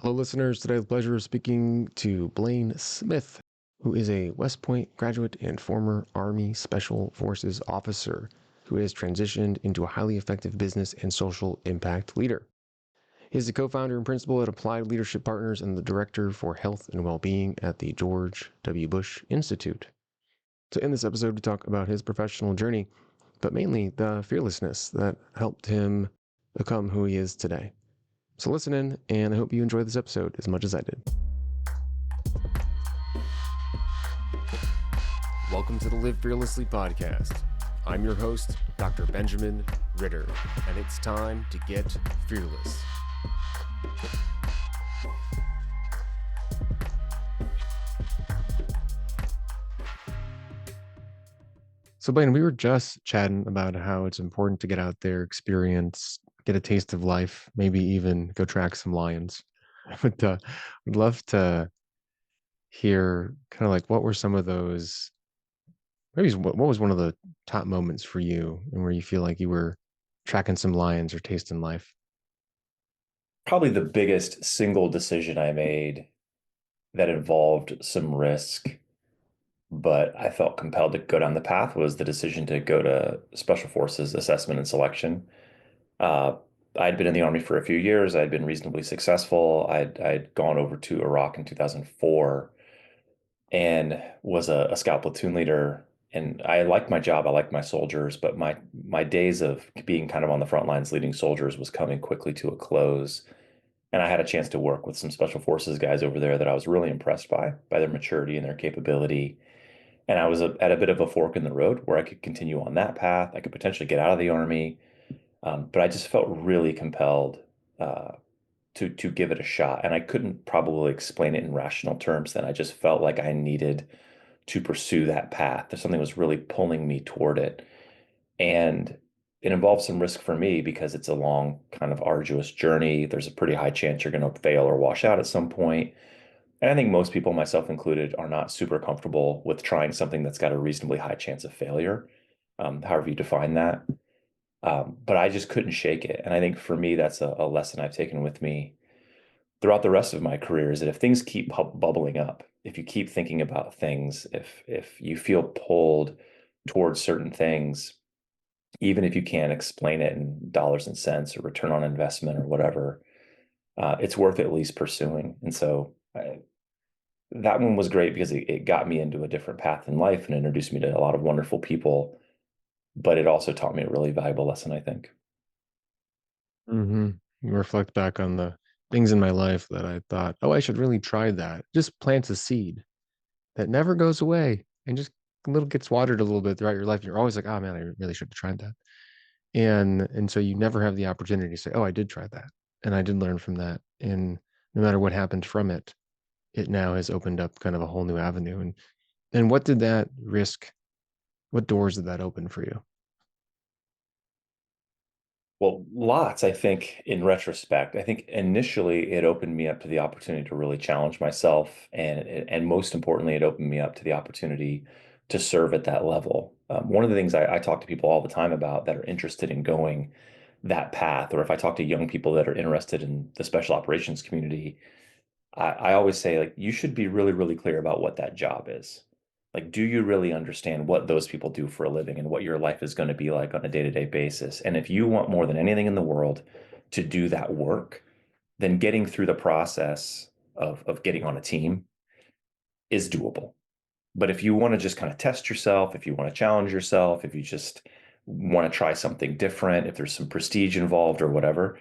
Hello, listeners. Today, I have the pleasure of speaking to Blayne Smith, who is a West Point graduate and former Army Special Forces officer who has transitioned into a highly effective business and social impact leader. He is the co-founder and principal at Applied Leadership Partners and the director for health and well-being at the George W. Bush Institute. So in this episode, we talk about his professional journey, but mainly the fearlessness that helped him become who he is today. So listen in, and I hope you enjoy this episode as much as I did. Welcome to the Live Fearlessly podcast. I'm your host, Dr. Benjamin Ritter, and it's time to get fearless. So, Blayne, we were just chatting about how it's important to get out there, experience, get a taste of life, maybe even go track some lions. But I'd love to hear kind of like what were some of those, maybe what was one of the top moments for you and where you feel like you were tracking some lions or tasting life? Probably the biggest single decision I made that involved some risk, but I felt compelled to go down the path was the decision to go to Special Forces assessment and selection. Uh, I'd been in the Army for a few years. I'd been reasonably successful. I'd gone over to Iraq in 2004 and was a scout platoon leader. And I liked my job. I liked my soldiers, but my days of being kind of on the front lines leading soldiers was coming quickly to a close. And I had a chance to work with some special forces guys over there that I was really impressed by their maturity and their capability. And I was at a bit of a fork in the road where I could continue on that path. I could potentially get out of the Army, but I just felt really compelled uh, to give it a shot. And I couldn't probably explain it in rational terms. Then I just felt like I needed to pursue that path. That something was really pulling me toward it. And it involves some risk for me because it's a long, kind of arduous journey. There's a pretty high chance you're going to fail or wash out at some point. And I think most people, myself included, are not super comfortable with trying something that's got a reasonably high chance of failure, however you define that. But I just couldn't shake it. And I think for me, that's a lesson I've taken with me throughout the rest of my career is that if things keep bubbling up, if you keep thinking about things, if you feel pulled towards certain things, even if you can't explain it in dollars and cents or return on investment or whatever, it's worth at least pursuing. And so that one was great because it got me into a different path in life and introduced me to a lot of wonderful people. But it also taught me a really valuable lesson, I think. Mm-hmm. You reflect back on the things in my life that I thought, oh, I should really try that. Just plants a seed that never goes away and just a little gets watered a little bit throughout your life. You're always like, oh man, I really should have tried that. And so you never have the opportunity to say, oh, I did try that. And I did learn from that. And no matter what happened from it, it now has opened up kind of a whole new avenue. And what did that risk, what doors did that open for you? Well, lots, I think, in retrospect. I think initially it opened me up to the opportunity to really challenge myself. And most importantly, it opened me up to the opportunity to serve at that level. One of the things I talk to people all the time about that are interested in going that path, or if I talk to young people that are interested in the special operations community, I always say, like, you should be really, really clear about what that job is. Like, do you really understand what those people do for a living and what your life is going to be like on a day-to-day basis? And if you want more than anything in the world to do that work, then getting through the process of getting on a team is doable. But if you want to just kind of test yourself, if you want to challenge yourself, if you just want to try something different, if there's some prestige involved or whatever,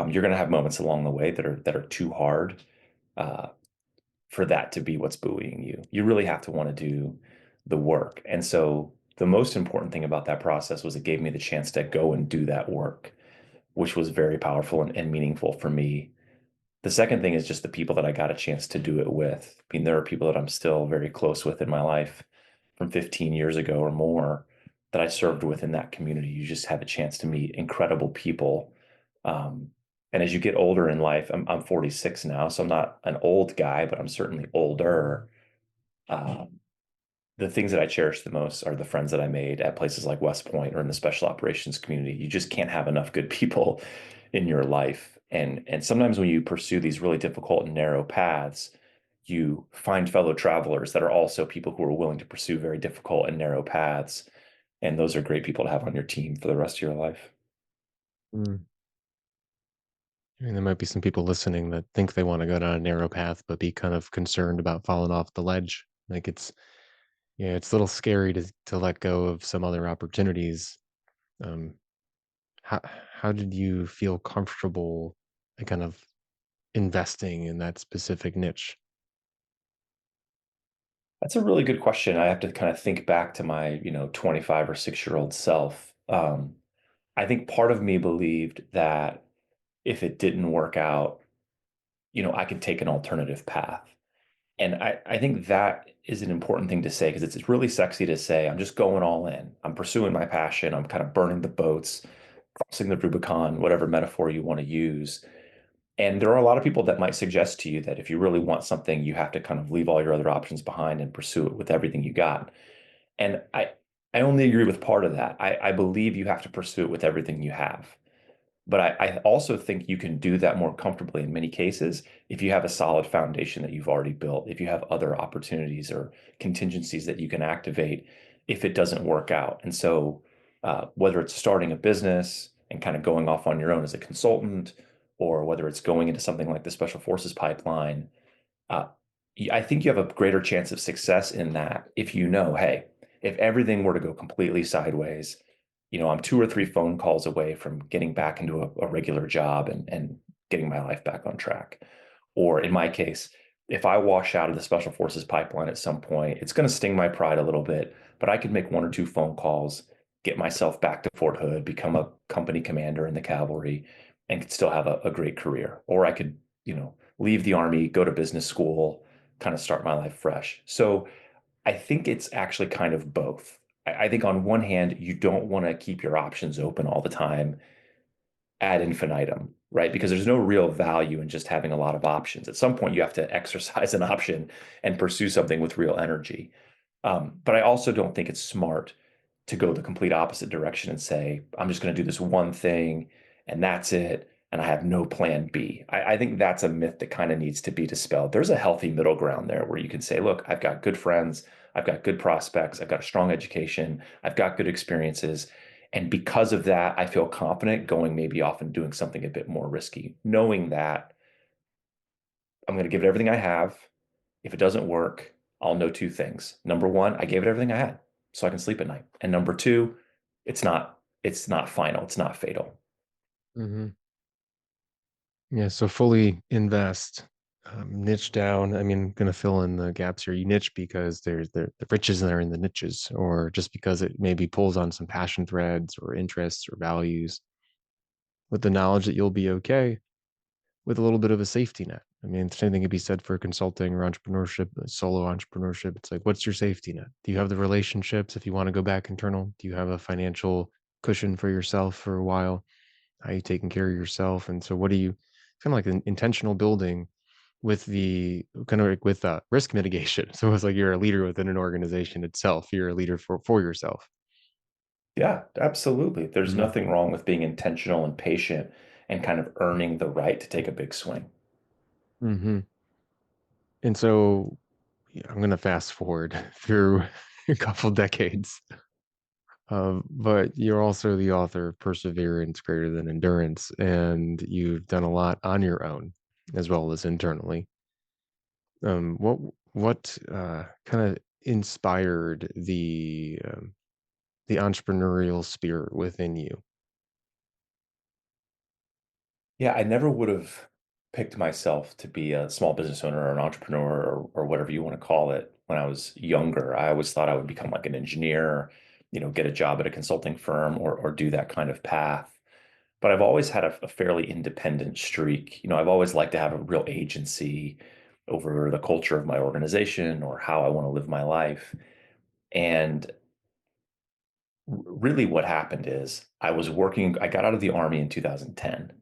you're going to have moments along the way that are too hard. Uh, for that to be what's buoying you. You really have to want to do the work. And so the most important thing about that process was it gave me the chance to go and do that work, which was very powerful and meaningful for me. The second thing is just the people that I got a chance to do it with. I mean, there are people that I'm still very close with in my life from 15 years ago or more that I served with in that community. You just have a chance to meet incredible people. Um, and as you get older in life, I'm 46 now, so I'm not an old guy, but I'm certainly older. Um, the things that I cherish the most are the friends that I made at places like West Point or in the special operations community. You just can't have enough good people in your life. And sometimes when you pursue these really difficult and narrow paths, you find fellow travelers that are also people who are willing to pursue very difficult and narrow paths. And those are great people to have on your team for the rest of your life. Mm. I mean, there might be some people listening that think they want to go down a narrow path, but be kind of concerned about falling off the ledge. Like yeah, it's a little scary to let go of some other opportunities. Um, how how did you feel comfortable, kind of investing in that specific niche? That's a really good question. I have to kind of think back to my, 25 or 6-year-old self. I think part of me believed that if it didn't work out, I could take an alternative path. And I think that is an important thing to say because it's really sexy to say, I'm just going all in. I'm pursuing my passion. I'm kind of burning the boats, crossing the Rubicon, whatever metaphor you want to use. And there are a lot of people that might suggest to you that if you really want something, you have to kind of leave all your other options behind and pursue it with everything you got. And I only agree with part of that. I believe you have to pursue it with everything you have. But I also think you can do that more comfortably in many cases if you have a solid foundation that you've already built, if you have other opportunities or contingencies that you can activate if it doesn't work out. And so, whether it's starting a business and kind of going off on your own as a consultant, or whether it's going into something like the Special Forces pipeline, uh, I think you have a greater chance of success in that if you know, hey, if everything were to go completely sideways, I'm 2 or 3 phone calls away from getting back into a regular job and getting my life back on track. Or in my case, if I wash out of the Special Forces pipeline at some point, it's going to sting my pride a little bit, but I could make 1 or 2 phone calls, get myself back to Fort Hood, become a company commander in the cavalry, and could still have a great career. Or I could, leave the Army, go to business school, kind of start my life fresh. So I think it's actually kind of both. I think on one hand, you don't want to keep your options open all the time ad infinitum, right? Because there's no real value in just having a lot of options. At some point, you have to exercise an option and pursue something with real energy. But I also don't think it's smart to go the complete opposite direction and say, I'm just going to do this one thing and that's it. And I have no plan B. I think that's a myth that kind of needs to be dispelled. There's a healthy middle ground there where you can say, look, I've got good friends, I've got good prospects, I've got a strong education, I've got good experiences. And because of that, I feel confident going maybe off and doing something a bit more risky, knowing that I'm going to give it everything I have. If it doesn't work, I'll know 2 things. Number one, I gave it everything I had so I can sleep at night. And number two, it's not final. It's not fatal. Hmm. Yeah, so fully invest, niche down. I mean, gonna fill in the gaps here. You niche because there's the riches that are in the niches, or just because it maybe pulls on some passion threads or interests or values, with the knowledge that you'll be okay with a little bit of a safety net. I mean, the same thing could be said for consulting or entrepreneurship, solo entrepreneurship. It's like, what's your safety net? Do you have the relationships if you want to go back internal? Do you have a financial cushion for yourself for a while? How are you taking care of yourself? And so, what do you? It's kind of like an intentional building with the kind of like with risk mitigation. So it's like you're a leader within an organization itself. You're a leader for yourself. Yeah, absolutely. There's Hmm. nothing wrong with being intentional and patient and kind of earning the right to take a big swing. Hmm. And so, yeah, I'm gonna fast forward through a couple decades. But you're also the author of Perseverance Greater Than Endurance, and you've done a lot on your own as well as internally. What kind of inspired the entrepreneurial spirit within you? Yeah, I never would have picked myself to be a small business owner or an entrepreneur or whatever you want to call it when I was younger. I always thought I would become like an engineer, get a job at a consulting firm or do that kind of path. But I've always had a fairly independent streak. I've always liked to have a real agency over the culture of my organization or how I want to live my life. And really what happened is I got out of the Army in 2010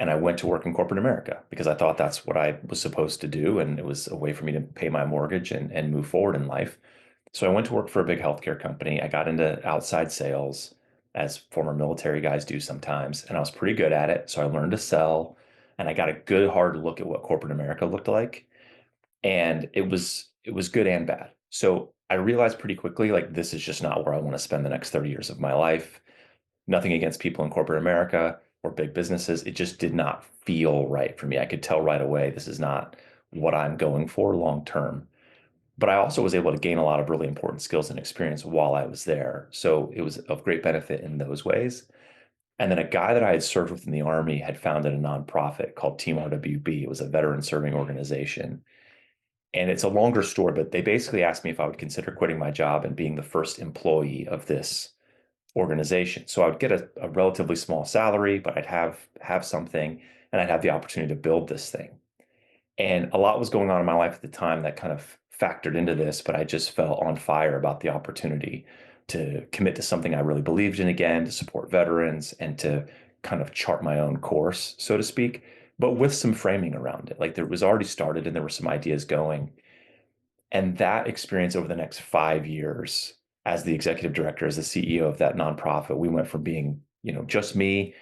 and I went to work in corporate America because I thought that's what I was supposed to do. And it was a way for me to pay my mortgage and move forward in life. So I went to work for a big healthcare company. I got into outside sales as former military guys do sometimes, and I was pretty good at it. So I learned to sell. and I got a good hard look at what corporate America looked like. And it was good and bad. So I realized pretty quickly, like, this is just not where I want to spend the next 30 years of my life. Nothing against people in corporate America or big businesses. It just did not feel right for me. I could tell right away this is not what I'm going for long term. But I also was able to gain a lot of really important skills and experience while I was there. So it was of great benefit in those ways. And then a guy that I had served with in the Army had founded a nonprofit called Team RWB. It was a veteran serving organization. And it's a longer story, but they basically asked me if I would consider quitting my job and being the first employee of this organization. So I would get a relatively small salary, but I'd have something, and I'd have the opportunity to build this thing. And a lot was going on in my life at the time that kind of factored into this, but I just felt on fire about the opportunity to commit to something I really believed in again, to support veterans and to kind of chart my own course, so to speak, but with some framing around it. Like, there was already started and there were some ideas going. And that experience over the next 5 years as the executive director, as the CEO of that nonprofit, we went from being, just me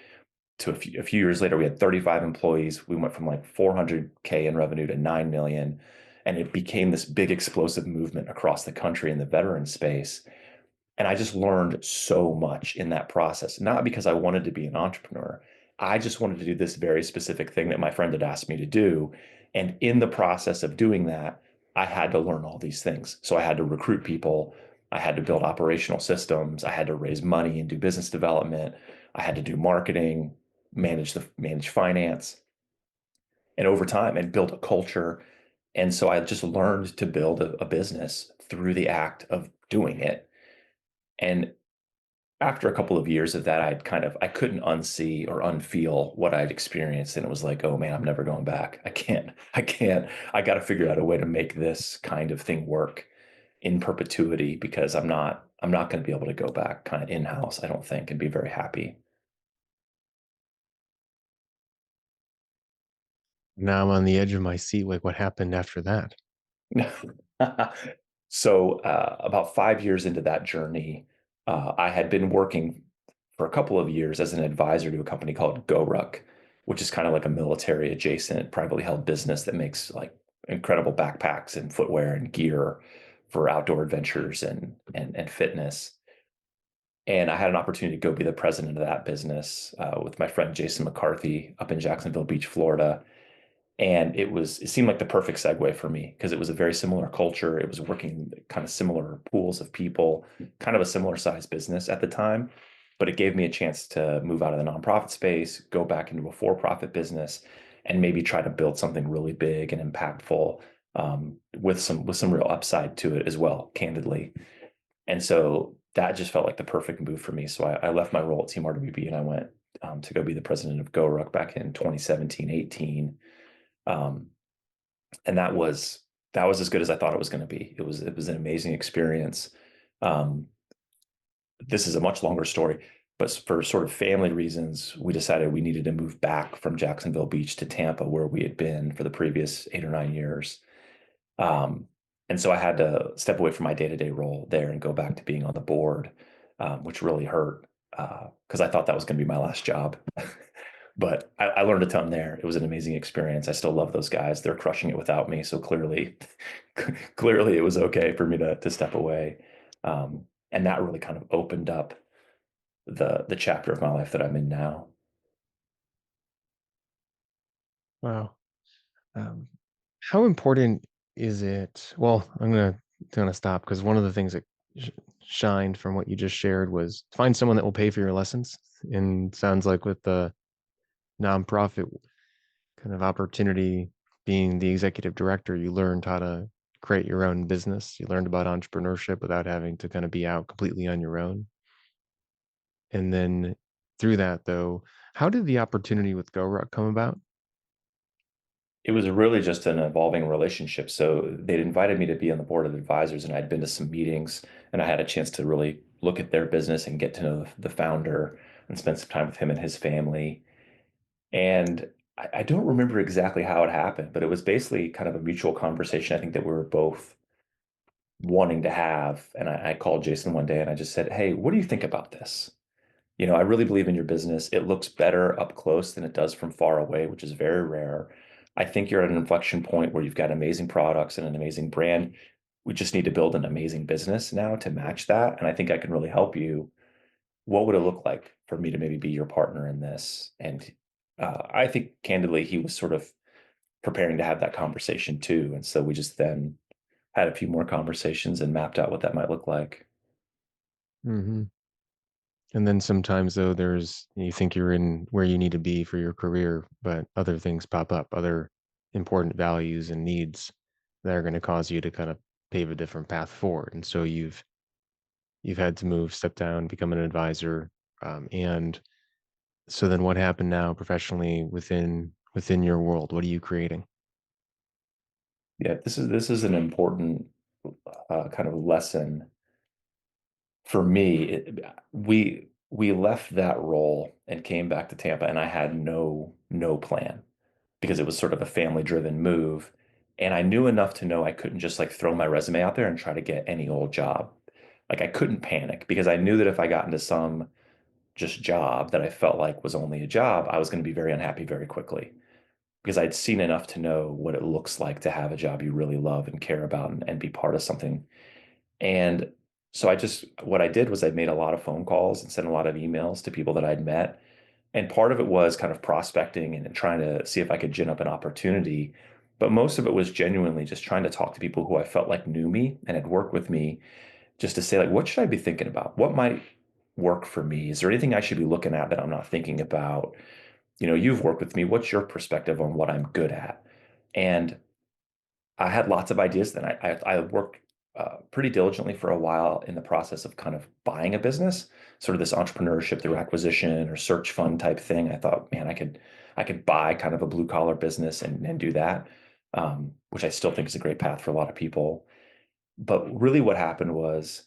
to a few years later, we had 35 employees. We went from like 400K in revenue to 9 million. And it became this big explosive movement across the country in the veteran space. And I just learned so much in that process, not because I wanted to be an entrepreneur. I just wanted to do this very specific thing that my friend had asked me to do. And in the process of doing that, I had to learn all these things. So I had to recruit people. I had to build operational systems. I had to raise money and do business development. I had to do marketing, manage finance, and over time, and build a culture. And so I just learned to build a business through the act of doing it. And after a couple of years of that, I couldn't unsee or unfeel what I'd experienced. And it was like, oh man, I'm never going back. I got to figure out a way to make this kind of thing work in perpetuity, because I'm not going to be able to go back kind of in-house, I don't think, and be very happy. Now I'm on the edge of my seat. Like, what happened after that? So, about 5 years into that journey, I had been working for a couple of years as an advisor to a company called GORUCK, which is kind of like a military adjacent, privately held business that makes like incredible backpacks and footwear and gear for outdoor adventures and fitness. And I had an opportunity to go be the president of that business with my friend Jason McCarthy up in Jacksonville Beach, Florida. And it seemed like the perfect segue for me because it was a very similar culture. It was working kind of similar pools of people, kind of a similar size business at the time. But it gave me a chance to move out of the nonprofit space, go back into a for-profit business, and maybe try to build something really big and impactful, with some real upside to it as well, candidly. And so that just felt like the perfect move for me. So I left my role at Team RWB and I went to go be the president of GORUCK back in 2017, 18. Um, and that was as good as I thought it was going to be. It was an amazing experience. Um, this is a much longer story, but for sort of family reasons, we decided we needed to move back from Jacksonville Beach to Tampa, where we had been for the previous 8 or 9 years. Um, and so I had to step away from my day-to-day role there and go back to being on the board, which really hurt because I thought that was going to be my last job. But I learned a ton there. It was an amazing experience. I still love those guys. They're crushing it without me. So clearly, clearly it was okay for me to step away. And that really kind of opened up the chapter of my life that I'm in now. Wow. Um, how important is it? Well, I'm gonna stop because one of the things that sh- shined from what you just shared was find someone that will pay for your lessons. And sounds like with the nonprofit kind of opportunity, being the executive director, you learned how to create your own business. You learned about entrepreneurship without having to kind of be out completely on your own. And then through that, though, how did the opportunity with GoRuck come about? It was really just an evolving relationship. So they'd invited me to be on the board of advisors, and I'd been to some meetings, and I had a chance to really look at their business and get to know the founder and spend some time with him and his family. And I don't remember exactly how it happened, but it was basically kind of a mutual conversation I think that we were both wanting to have. And I called Jason one day and I just said, hey, what do you think about this? I really believe in your business. It looks better up close than it does from far away, which is very rare. I think you're at an inflection point where you've got amazing products and an amazing brand. We just need to build an amazing business now to match that. And I think I can really help you. What would it look like for me to maybe be your partner in this? And I think candidly, he was sort of preparing to have that conversation too. And so we just then had a few more conversations and mapped out what that might look like. Hmm. And then sometimes though, you think you're in where you need to be for your career, but other things pop up, other important values and needs that are going to cause you to kind of pave a different path forward. And so you've had to move, step down, become an advisor. And so then what happened now professionally within your world? What are you creating? Yeah, this is an important kind of lesson for me. We left that role and came back to Tampa, and I had no plan because it was sort of a family driven move, and I knew enough to know I couldn't just like throw my resume out there and try to get any old job. Like I couldn't panic because I knew that if I got into some just job that I felt like was only a job, I was going to be very unhappy very quickly because I'd seen enough to know what it looks like to have a job you really love and care about and be part of something. And so what I did was I made a lot of phone calls and sent a lot of emails to people that I'd met. And part of it was kind of prospecting and trying to see if I could gin up an opportunity. But most of it was genuinely just trying to talk to people who I felt like knew me and had worked with me just to say, like, what should I be thinking about? What might work for me? Is there anything I should be looking at that I'm not thinking about? You've worked with me. What's your perspective on what I'm good at? And I had lots of ideas. Then I worked pretty diligently for a while in the process of kind of buying a business, sort of this entrepreneurship through acquisition or search fund type thing. I thought, man, I could buy kind of a blue collar business and do that, which I still think is a great path for a lot of people. But really, what happened was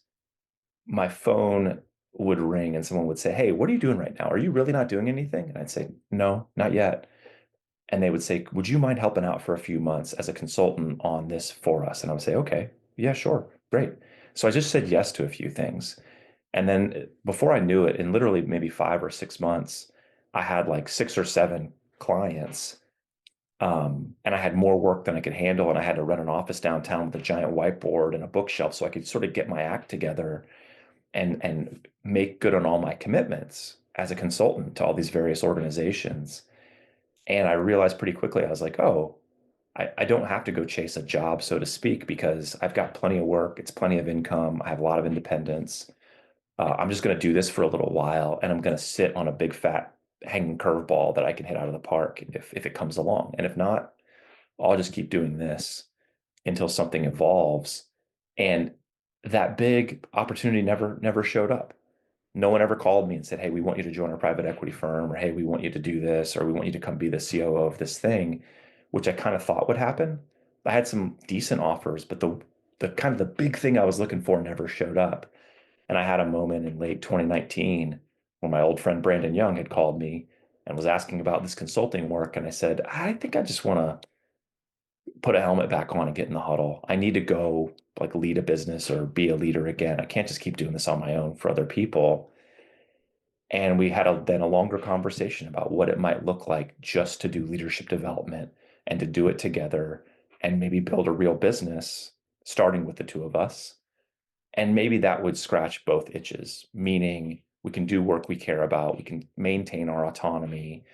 my phone would ring and someone would say, "Hey, what are you doing right now? Are you really not doing anything?" And I'd say, "No, not yet." And they would say, "Would you mind helping out for a few months as a consultant on this for us?" And I would say, "Okay, yeah, sure, great." So I just said yes to a few things. And then before I knew it, in literally maybe 5 or 6 months, I had like 6 or 7 clients. And I had more work than I could handle. And I had to run an office downtown with a giant whiteboard and a bookshelf so I could sort of get my act together and make good on all my commitments as a consultant to all these various organizations. And I realized pretty quickly, I was like, oh, I don't have to go chase a job, so to speak, because I've got plenty of work. It's plenty of income. I have a lot of independence. I'm just going to do this for a little while and I'm going to sit on a big fat hanging curveball that I can hit out of the park if it comes along. And if not, I'll just keep doing this until something evolves. And that big opportunity never showed up. No one ever called me and said, "Hey, we want you to join our private equity firm," or "Hey, we want you to do this," or "We want you to come be the COO of this thing," which I kind of thought would happen. I had some decent offers, but the kind of the big thing I was looking for never showed up. And I had a moment in late 2019 where my old friend Brandon Young had called me and was asking about this consulting work. And I said, I think I just want to put a helmet back on and get in the huddle. I need to go like lead a business or be a leader again. I can't just keep doing this on my own for other people. And we had then a longer conversation about what it might look like just to do leadership development and to do it together and maybe build a real business, starting with the two of us. And maybe that would scratch both itches, meaning we can do work we care about, we can maintain our autonomy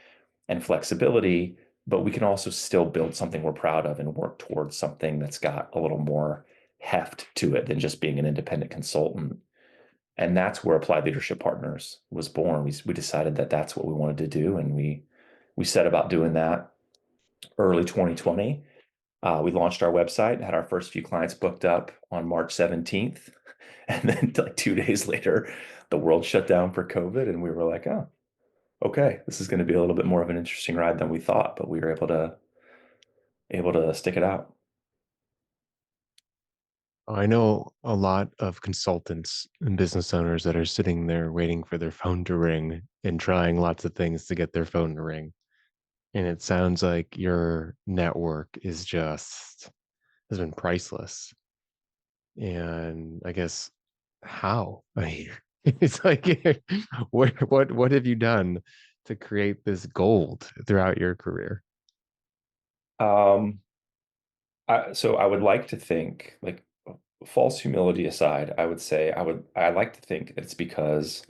and flexibility, but we can also still build something we're proud of and work towards something that's got a little more heft to it than just being an independent consultant. And that's where Applied Leadership Partners was born. We decided that that's what we wanted to do, and we set about doing that early 2020. We launched our website, had our first few clients booked up on March 17th. And then like 2 days later, the world shut down for COVID. And we were like, oh, okay, this is going to be a little bit more of an interesting ride than we thought, but we were able to stick it out. I know a lot of consultants and business owners that are sitting there waiting for their phone to ring and trying lots of things to get their phone to ring. And it sounds like your network has been priceless. And I guess how? It's like, what have you done to create this gold throughout your career? Um, so I would like to think, like, false humility aside, I would say I like to think that it's because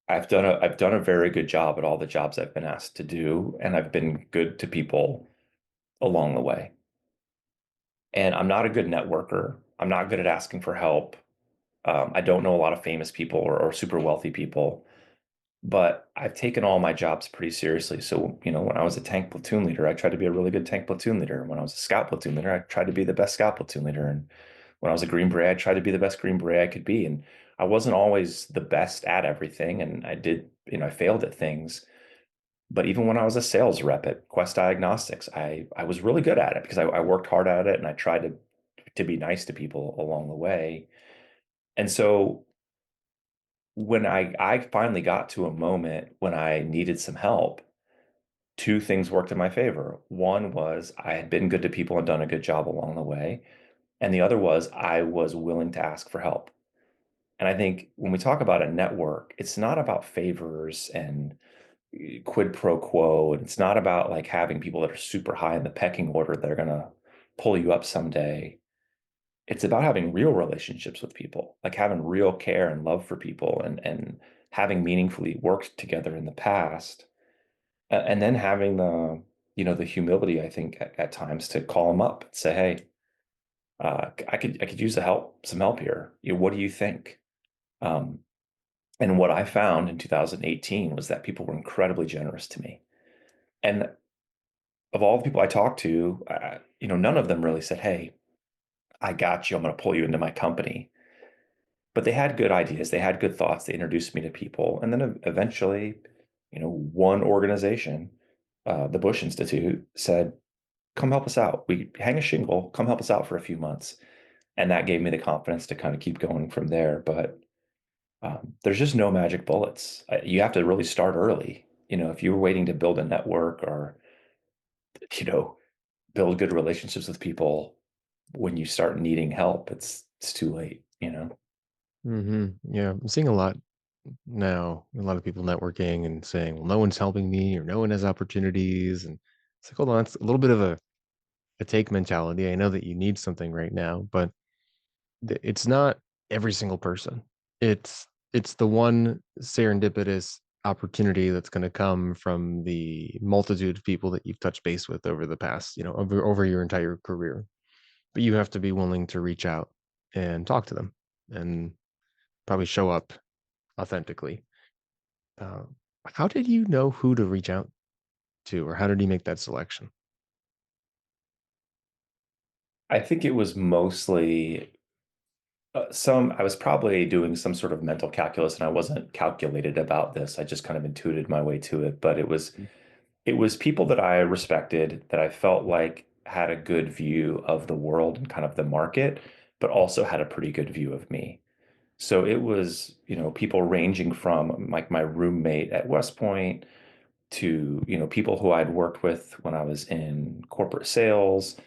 I've done a very good job at all the jobs I've been asked to do, and I've been good to people along the way. And I'm not a good networker. I'm not good at asking for help. I don't know a lot of famous people or super wealthy people, but I've taken all my jobs pretty seriously. So, when I was a tank platoon leader, I tried to be a really good tank platoon leader. When I was a scout platoon leader, I tried to be the best scout platoon leader. And when I was a Green Beret, I tried to be the best Green Beret I could be. And I wasn't always the best at everything. And I failed at things. But even when I was a sales rep at Quest Diagnostics, I was really good at it because I worked hard at it and I tried to be nice to people along the way. And so when I finally got to a moment when I needed some help, two things worked in my favor. One was I had been good to people and done a good job along the way. And the other was I was willing to ask for help. And I think when we talk about a network, it's not about favors and quid pro quo. And it's not about like having people that are super high in the pecking order that are going to pull you up someday. It's about having real relationships with people, like having real care and love for people and having meaningfully worked together in the past. And then having the humility, I think, at times to call them up and say, hey, I could use some help here. What do you think? Um, and what I found in 2018 was that people were incredibly generous to me. And of all the people I talked to, none of them really said, hey, I got you. I'm going to pull you into my company. But they had good ideas. They had good thoughts. They introduced me to people. And then eventually, one organization, the Bush Institute, said, come help us out. We hang a shingle, come help us out for a few months. And that gave me the confidence to kind of keep going from there. But there's just no magic bullets. You have to really start early. If you were waiting to build a network or, you know, build good relationships with people when you start needing help, it's too late. Yeah, I'm seeing a lot now, a lot of people networking and saying, well, no one's helping me or no one has opportunities. And it's like, hold on, it's a little bit of a take mentality. I know that you need something right now, but it's not every single person. It's the one serendipitous opportunity that's going to come from the multitude of people that you've touched base with over the past, over your entire career. But you have to be willing to reach out and talk to them and probably show up authentically. Uh, how did you know who to reach out to, or how did you make that selection? I think it was mostly I was probably doing some sort of mental calculus and I wasn't calculated about this. I just kind of intuited my way to it, but it was people that I respected that I felt like had a good view of the world and kind of the market, but also had a pretty good view of me. So it was, people ranging from like my roommate at West Point to, people who I'd worked with when I was in corporate sales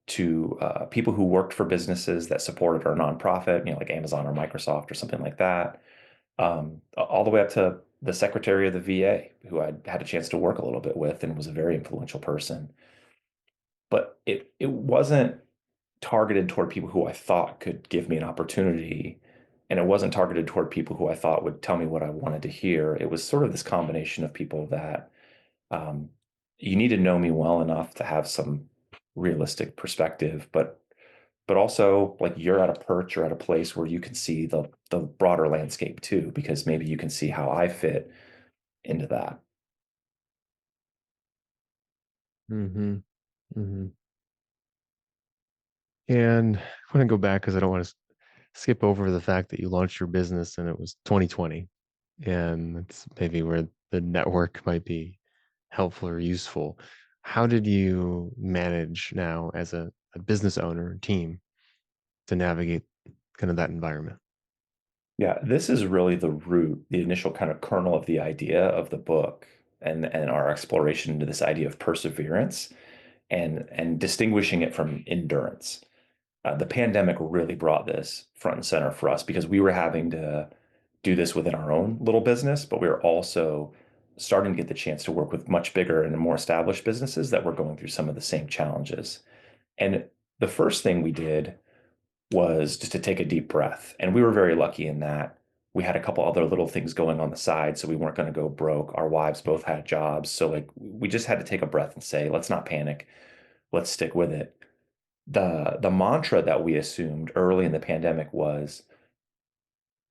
to people who worked for businesses that supported our nonprofit, like Amazon or Microsoft or something like that, all the way up to the secretary of the VA, who I'd had a chance to work a little bit with and was a very influential person. But it wasn't targeted toward people who I thought could give me an opportunity. And it wasn't targeted toward people who I thought would tell me what I wanted to hear. It was sort of this combination of people that um, you need to know me well enough to have some realistic perspective, but also like you're at a perch or at a place where you can see the broader landscape too, because maybe you can see how I fit into that. Mm-hmm. Mm-hmm. And I want to go back because I don't want to skip over the fact that you launched your business and it was 2020. And that's maybe where the network might be helpful or useful. How did you manage now as a business owner team to navigate kind of that environment? Yeah, this is really the root, the initial kind of kernel of the idea of the book and our exploration into this idea of perseverance and distinguishing it from endurance. The pandemic really brought this front and center for us because we were having to do this within our own little business, but we were also starting to get the chance to work with much bigger and more established businesses that were going through some of the same challenges. And the first thing we did was just to take a deep breath. And we were very lucky in that we had a couple other little things going on the side, so we weren't going to go broke. Our wives both had jobs. So like we just had to take a breath and say, let's not panic. Let's stick with it. The mantra that we assumed early in the pandemic was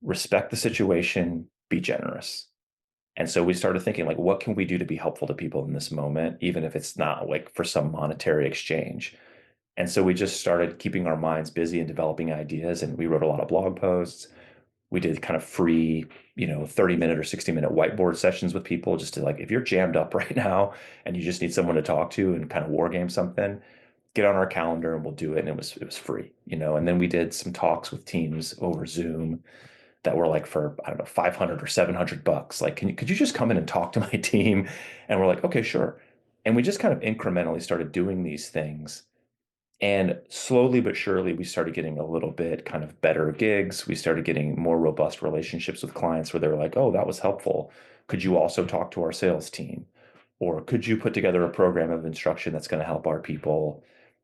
respect the situation, be generous. And so we started thinking like, what can we do to be helpful to people in this moment, even if it's not like for some monetary exchange? And so we just started keeping our minds busy and developing ideas. And we wrote a lot of blog posts. We did kind of free, 30-minute or 60-minute whiteboard sessions with people just to like, if you're jammed up right now and you just need someone to talk to and kind of war game something, get on our calendar and we'll do it. And it was free, And then we did some talks with teams over Zoom that were like for, I don't know, 500 or $700. Like, could you just come in and talk to my team? And we're like, okay, sure. And we just kind of incrementally started doing these things. And slowly but surely, we started getting a little bit kind of better gigs. We started getting more robust relationships with clients where they were like, oh, that was helpful. Could you also talk to our sales team? Or could you put together a program of instruction that's going to help our people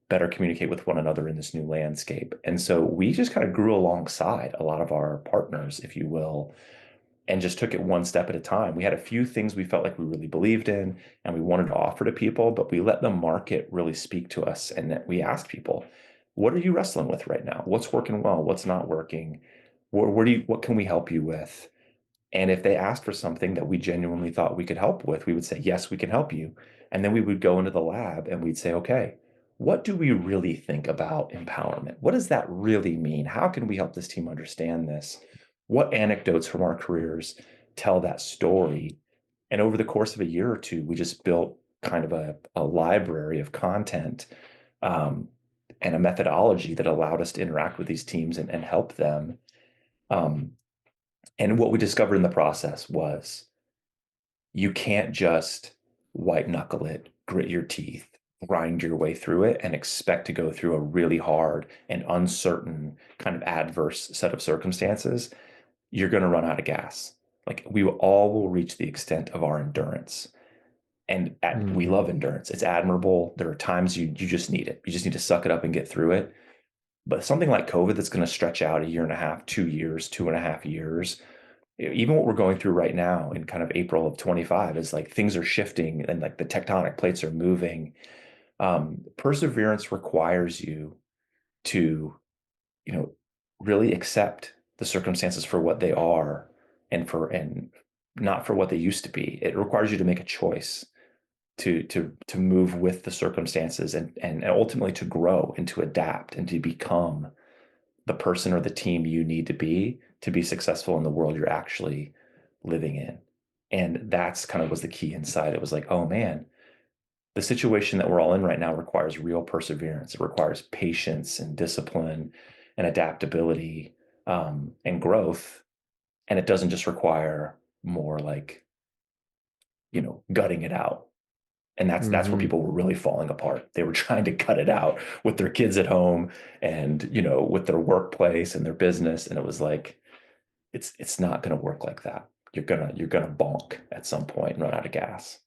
better communicate with one another in this new landscape? And so we just kind of grew alongside a lot of our partners, if you will, and just took it one step at a time. We had a few things we felt like we really believed in and we wanted to offer to people, but we let the market really speak to us. And we asked people, what are you wrestling with right now? What's working well? What's not working? What can we help you with? And if they asked for something that we genuinely thought we could help with, we would say, yes, we can help you. And then we would go into the lab and we'd say, okay, what do we really think about empowerment? What does that really mean? How can we help this team understand this? What anecdotes from our careers tell that story? And over the course of a year or two, we just built kind of a library of content um, and a methodology that allowed us to interact with these teams and help them. Um, and what we discovered in the process was you can't just white knuckle it, grit your teeth, grind your way through it, and expect to go through a really hard and uncertain kind of adverse set of circumstances. You're going to run out of gas. Like we all will reach the extent of our endurance. And we Mm-hmm. love endurance. It's admirable. There are times you just need it. You just need to suck it up and get through it. But something like COVID that's going to stretch out a year and a half, 2 years, 2.5 years, even what we're going through right now in kind of April of 25 is like things are shifting and like the tectonic plates are moving. Perseverance requires you to, you know, really accept the circumstances for what they are and not for what they used to be. It requires you to make a choice to move with the circumstances and ultimately to grow and to adapt and to become the person or the team you need to be successful in the world you're actually living in. And that's kind of was the key insight. It was like, oh man, the situation that we're all in right now requires real perseverance. It requires patience and discipline and adaptability and growth. And it doesn't just require more like, gutting it out. And that's where Mm-hmm. people were really falling apart. They were trying to cut it out with their kids at home and, with their workplace and their business. And it was like, it's not going to work like that. You're gonna bonk at some point and run out of gas.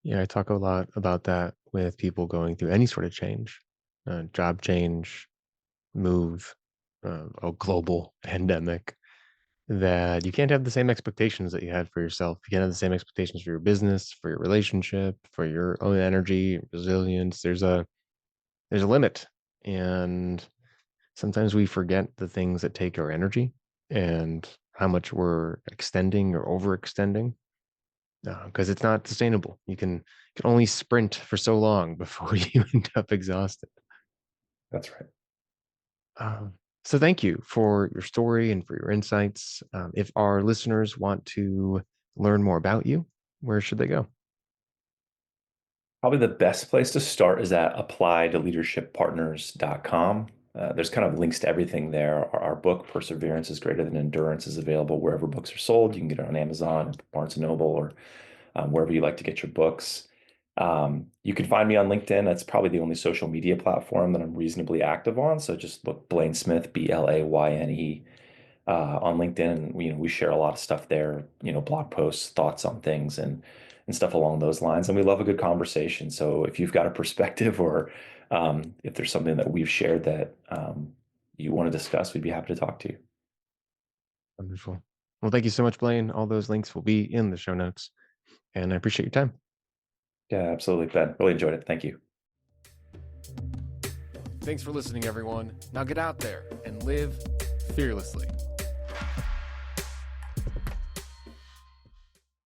Yeah, I talk a lot about that with people going through any sort of change, job change, move, a global pandemic, that you can't have the same expectations that you had for yourself. You can't have the same expectations for your business, for your relationship, for your own energy, resilience. There's a limit. And sometimes we forget the things that take our energy and how much we're extending or overextending because it's not sustainable. You can only sprint for so long before you end up exhausted. That's right. Um, so thank you for your story and for your insights. If our listeners want to learn more about you, where should they go? Probably the best place to start is at appliedtoleadershippartners.com. There's kind of links to everything there. Our book, Perseverance is Greater Than Endurance, is available wherever books are sold. You can get it on Amazon, Barnes& and Noble, or wherever you like to get your books. You can find me on LinkedIn. That's probably the only social media platform that I'm reasonably active on. So just look Blayne Smith, Blayne. on LinkedIn, and we share a lot of stuff there, blog posts, thoughts on things, and stuff along those lines. And we love a good conversation. So if you've got a perspective, or if there's something that we've shared that you want to discuss, we'd be happy to talk to you. Wonderful. Well, thank you so much, Blayne. All those links will be in the show notes, and I appreciate your time. Yeah, absolutely, Ben. Really enjoyed it. Thank you. Thanks for listening, everyone. Now get out there and live fearlessly.